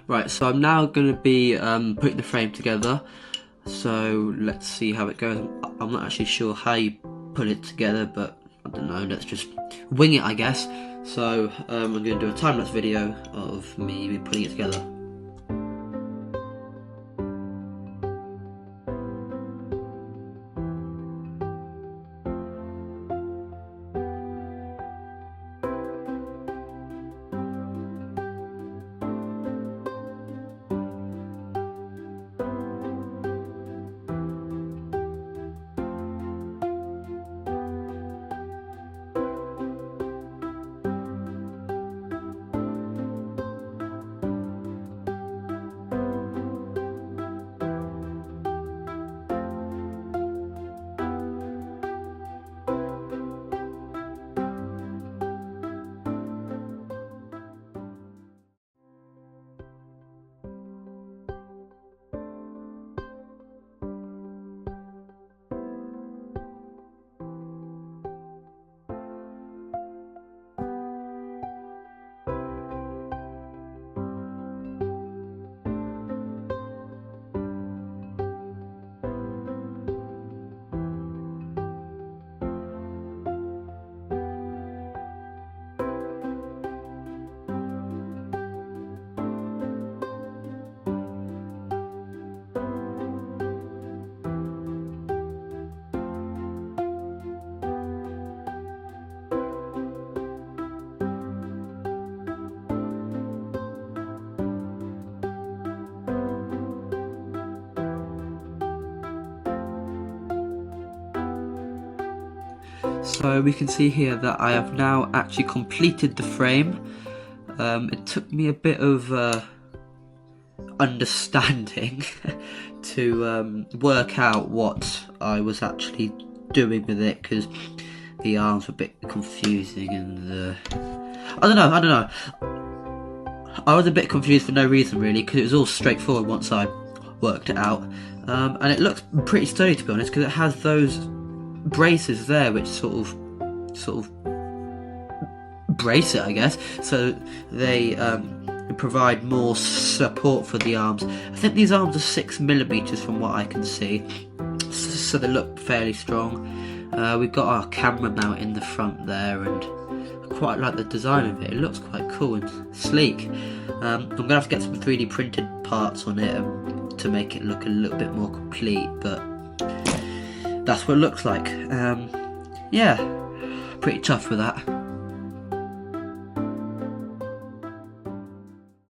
Right, so I'm now going to be putting the frame together, so let's see how it goes. I'm not actually sure how you put it together, but I don't know, let's just wing it, I guess. So I'm going to do a time-lapse video of me putting it together. So we can see here that I have now actually completed the frame. It took me a bit of understanding to work out what I was actually doing with it, because the arms were a bit confusing and I don't know. I was a bit confused for no reason really, because it was all straightforward once I worked it out, and it looks pretty sturdy, to be honest, because it has those braces there which sort of brace it, I guess, so they provide more support for the arms. I think these arms are 6mm from what I can see, so they look fairly strong. We've got our camera mount in the front there, and I quite like the design of it. It looks quite cool and sleek. I'm gonna have to get some 3D printed parts on it to make it look a little bit more complete, but that's what it looks like. Yeah, pretty tough with that.